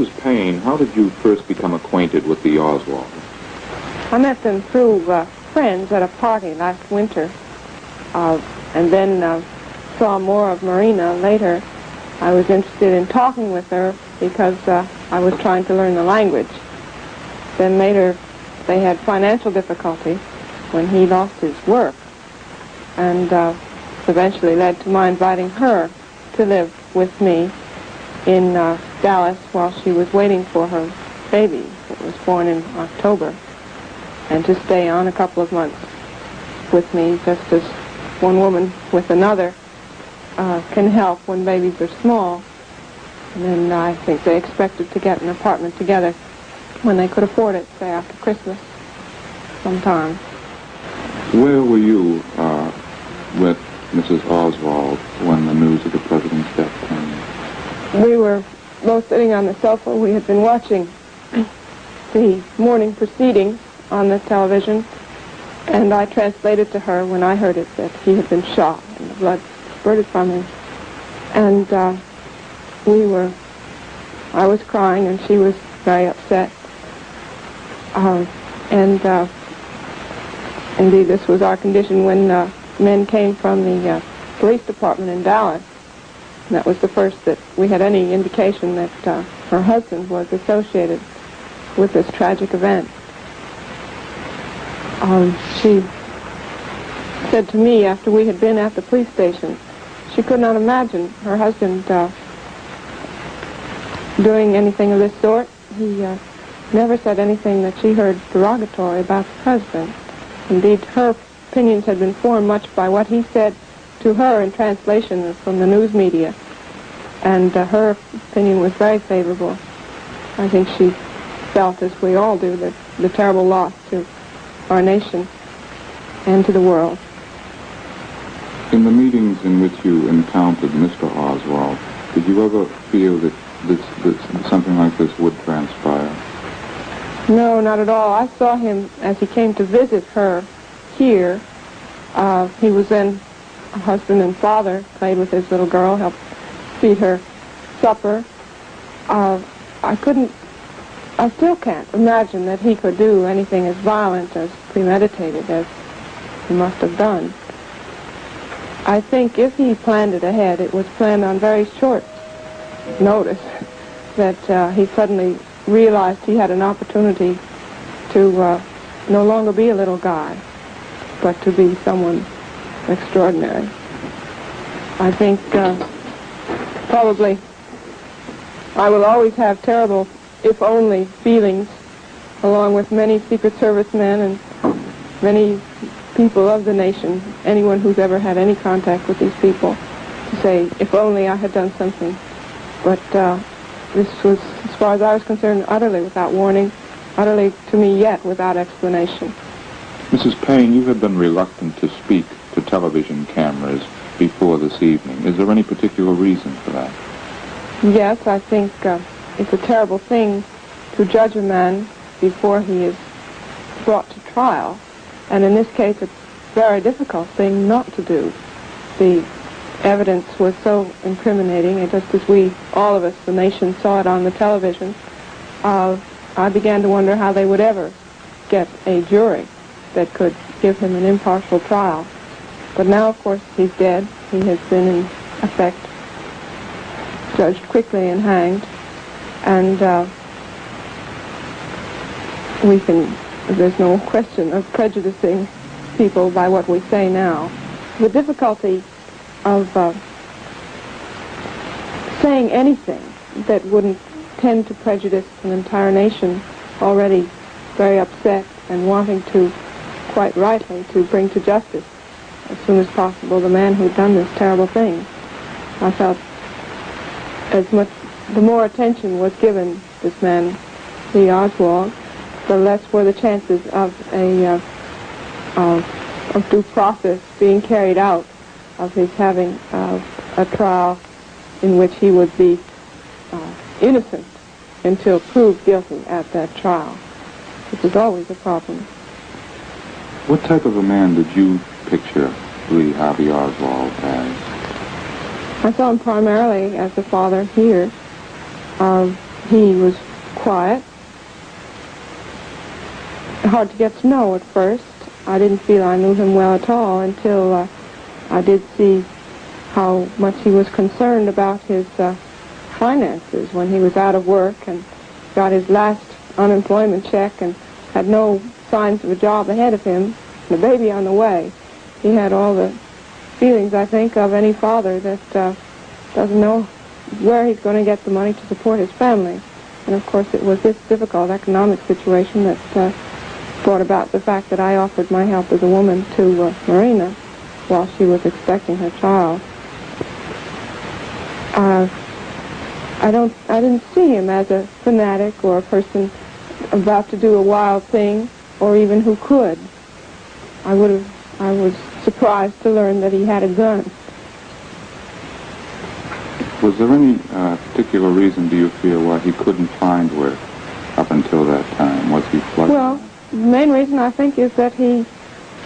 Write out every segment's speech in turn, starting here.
Mrs. Paine, how did you first become acquainted with the Oswalds? I met them through friends at a party last winter, and then saw more of Marina later. I was interested in talking with her because I was trying to learn the language. Then later they had financial difficulty when he lost his work, and eventually led to my inviting her to live with me in Dallas while she was waiting for her baby that was born in October, and to stay on a couple of months with me, just as one woman with another can help when babies are small. And then I think they expected to get an apartment together when they could afford it, say after Christmas sometime. Where were you with Mrs. Oswald when the news of the president's death came? We were both sitting on the sofa. We had been watching the morning proceedings on the television, and I translated to her when I heard it that he had been shot and the blood spurted from him. And I was crying and she was very upset. Indeed, this was our condition when men came from the police department in Dallas. And that was the first that we had any indication that her husband was associated with this tragic event. She said to me after we had been at the police station, she could not imagine her husband doing anything of this sort. He never said anything that she heard derogatory about the president. Indeed, her opinions had been formed much by what he said to her in translation from the news media, and her opinion was very favorable. I think she felt, as we all do, that the terrible loss to our nation and to the world. In the meetings in which you encountered Mr. Oswald, did you ever feel that something like this would transpire? No, not at all. I saw him as he came to visit her here. He was then a husband and father, played with his little girl, helped feed her supper. I still can't imagine that he could do anything as violent, as premeditated as he must have done. I think if he planned it ahead, it was planned on very short notice, that he suddenly realized he had an opportunity to no longer be a little guy, but to be someone extraordinary. I think probably I will always have terrible if-only feelings, along with many Secret Service men and many people of the nation, anyone who's ever had any contact with these people, to say, if only I had done something. But this was, as far as I was concerned, utterly without warning, utterly, to me yet, without explanation. Mrs. Paine, you have been reluctant to speak to television cameras before this evening. Is there any particular reason for that? Yes, I think it's a terrible thing to judge a man before he is brought to trial. And in this case, it's a very difficult thing not to do. The evidence was so incriminating, and just as we, all of us, the nation, saw it on the television, I began to wonder how they would ever get a jury that could give him an impartial trial. But now, of course, he's dead. He has been, in effect, judged quickly and hanged. And there's no question of prejudicing people by what we say now. The difficulty of saying anything that wouldn't tend to prejudice an entire nation already very upset and wanting to, quite rightly, to bring to justice as soon as possible the man who'd done this terrible thing. I felt the more attention was given this man, Lee Oswald, the less were the chances of of due process being carried out, of his having a trial in which he would be innocent until proved guilty at that trial, which is always a problem. What type of a man did you picture Lee Harvey Oswald as? I saw him primarily as a father here. He was quiet, hard to get to know at first. I didn't feel I knew him well at all until I did see how much he was concerned about his finances when he was out of work and got his last unemployment check and had no signs of a job ahead of him, and a baby on the way. He had all the feelings, I think, of any father that doesn't know where he's going to get the money to support his family. And of course it was this difficult economic situation that brought about the fact that I offered my help as a woman to Marina while she was expecting her child. I didn't see him as a fanatic or a person about to do a wild thing, or even who could. I was surprised to learn that he had a gun. Was there any particular reason, do you feel, why he couldn't find work up until that time? Was he flustered? Well, the main reason, I think, is that he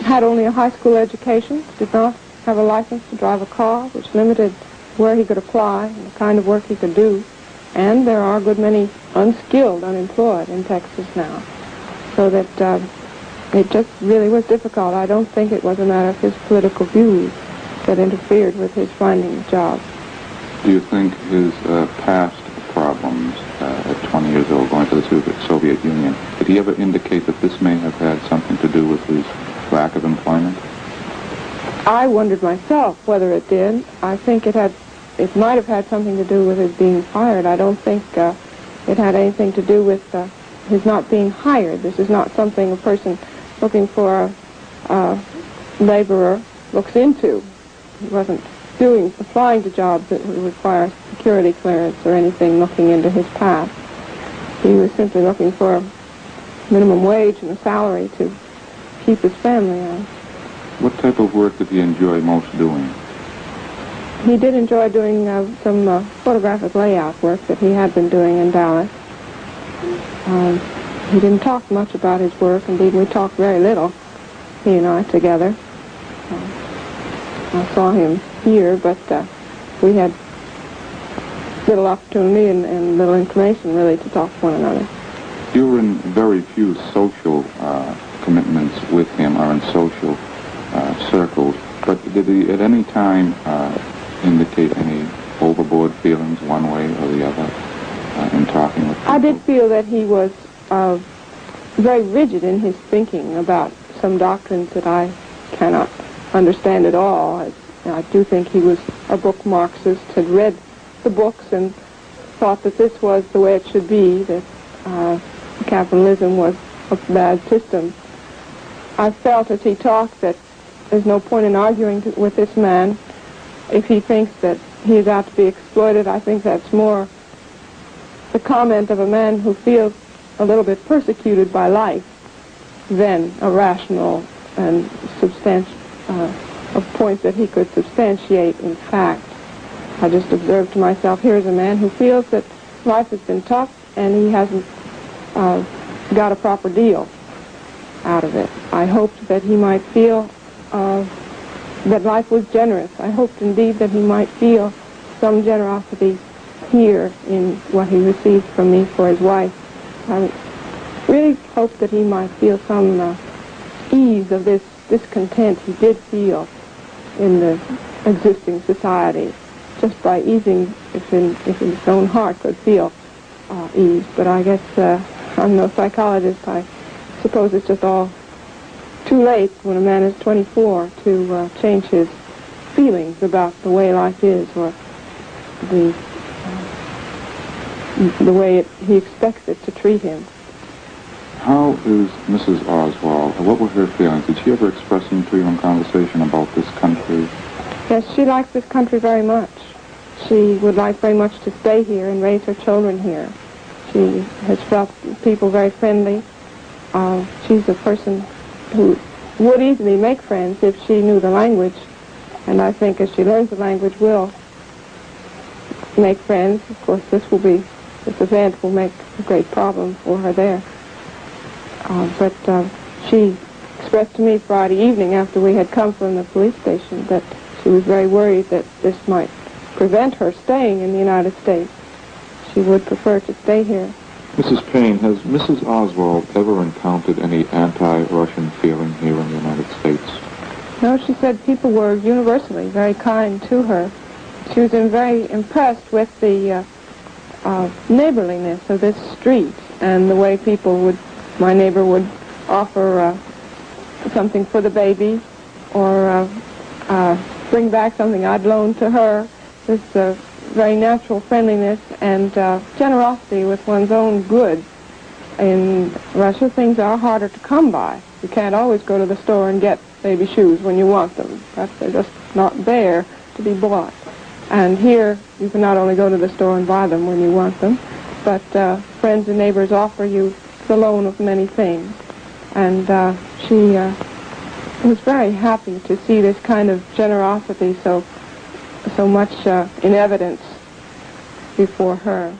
had only a high school education, did not have a license to drive a car, which limited where he could apply and the kind of work he could do. And there are a good many unskilled unemployed in Texas now. So that it just really was difficult. I don't think it was a matter of his political views that interfered with his finding a job. Do you think his past problems at 20 years old going to the Soviet Union, did he ever indicate that this may have had something to do with his lack of employment? I wondered myself whether it did. I think it might have had something to do with his being fired. I don't think it had anything to do with his not being hired. This is not something a person looking for a laborer looks into. He wasn't applying to jobs that would require security clearance or anything looking into his past. He was simply looking for a minimum wage and a salary to keep his family on. What type of work did he enjoy most doing? He did enjoy doing some photographic layout work that he had been doing in Dallas. He didn't talk much about his work. Indeed, we talked very little, he and I together. I saw him here, but we had little opportunity and little inclination, really, to talk to one another. You were in very few social commitments with him or in social circles, but did he at any time indicate any overboard feelings one way or the other in talking with people? I did feel that he was very rigid in his thinking about some doctrines that I cannot understand at all. I do think he was a book Marxist, had read the books and thought that this was the way it should be, that capitalism was a bad system. I felt as he talked that there's no point in arguing with this man. If he thinks that he is out to be exploited, I think that's more the comment of a man who feels a little bit persecuted by life than a rational and a point that he could substantiate in fact. I just observed to myself, here's a man who feels that life has been tough and he hasn't got a proper deal out of it. I hoped that he might feel that life was generous. I hoped indeed that he might feel some generosity here in what he received from me for his wife. I really hoped that he might feel some ease of this discontent he did feel in the existing society, just by easing, if his own heart could feel ease. But I guess I'm no psychologist. I suppose it's just all too late when a man is 24 to change his feelings about the way life is, or the way he expects it to treat him. How is Mrs. Oswald? What were her feelings? Did she ever express them to you in conversation about this country? Yes, she likes this country very much. She would like very much to stay here and raise her children here. She has felt people very friendly. She's a person who would easily make friends if she knew the language, and I think as she learns the language will make friends. Of course, this event will make a great problem for her there. But she expressed to me Friday evening after we had come from the police station that she was very worried that this might prevent her staying in the United States. she would prefer to stay here. Mrs. Paine, has Mrs. Oswald ever encountered any anti-Russian feeling here in the United States? No, she said people were universally very kind to her. She was very impressed with the neighborliness of this street and the way my neighbor would offer something for the baby or bring back something I'd loaned to her. This very natural friendliness and generosity with one's own goods. In Russia, things are harder to come by. You can't always go to the store and get baby shoes when you want them. They're just not there to be bought. And here, you can not only go to the store and buy them when you want them, but friends and neighbors offer you the loan of many things. And she was very happy to see this kind of generosity so much in evidence before her.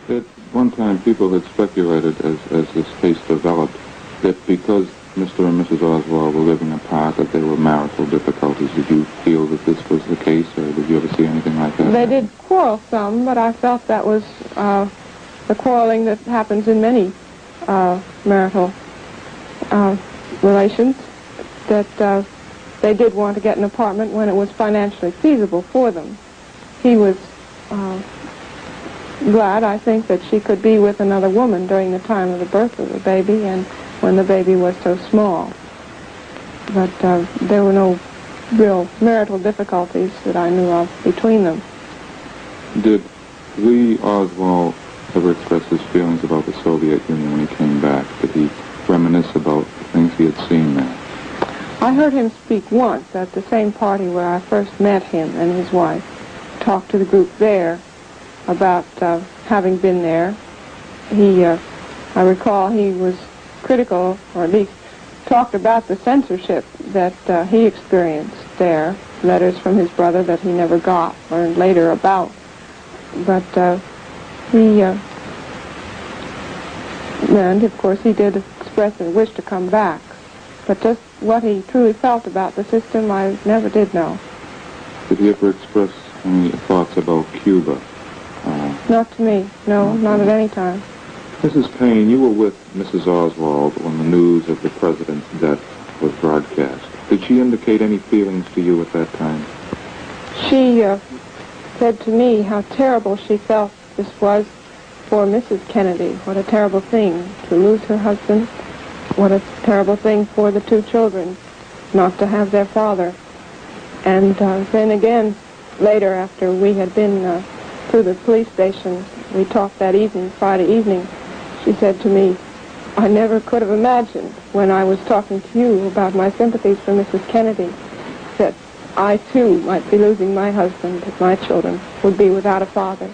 At one time, people had speculated, as this case developed, that because Mr. and Mrs. Oswald were living apart, that there were marital difficulties. Did you feel that this was the case, or did you ever see anything like that? They did quarrel some, but I felt that was the quarreling that happens in many marital relations, that they did want to get an apartment when it was financially feasible for them. He was glad, I think, that she could be with another woman during the time of the birth of the baby and when the baby was so small. But there were no real marital difficulties that I knew of between them. Did Lee Oswald ever express his feelings about the Soviet Union when he came back? Did he reminisce about the things he had seen there? I heard him speak once at the same party where I first met him and his wife. Talk to the group there about having been there. I recall he was critical, or at least talked about the censorship that he experienced there, letters from his brother that he never got, learned later about. But and of course he did express a wish to come back. But just what he truly felt about the system, I never did know. Did he ever express any thoughts about Cuba? Not to me, no, not at any time. Mrs. Paine, you were with Mrs. Oswald when the news of the president's death was broadcast. Did she indicate any feelings to you at that time? She said to me how terrible she felt this was for Mrs. Kennedy. What a terrible thing to lose her husband. What a terrible thing for the two children not to have their father. And then again, later, after we had been to the police station, we talked that evening, Friday evening. She said to me, I never could have imagined when I was talking to you about my sympathies for Mrs. Kennedy that I too might be losing my husband, that my children would be without a father.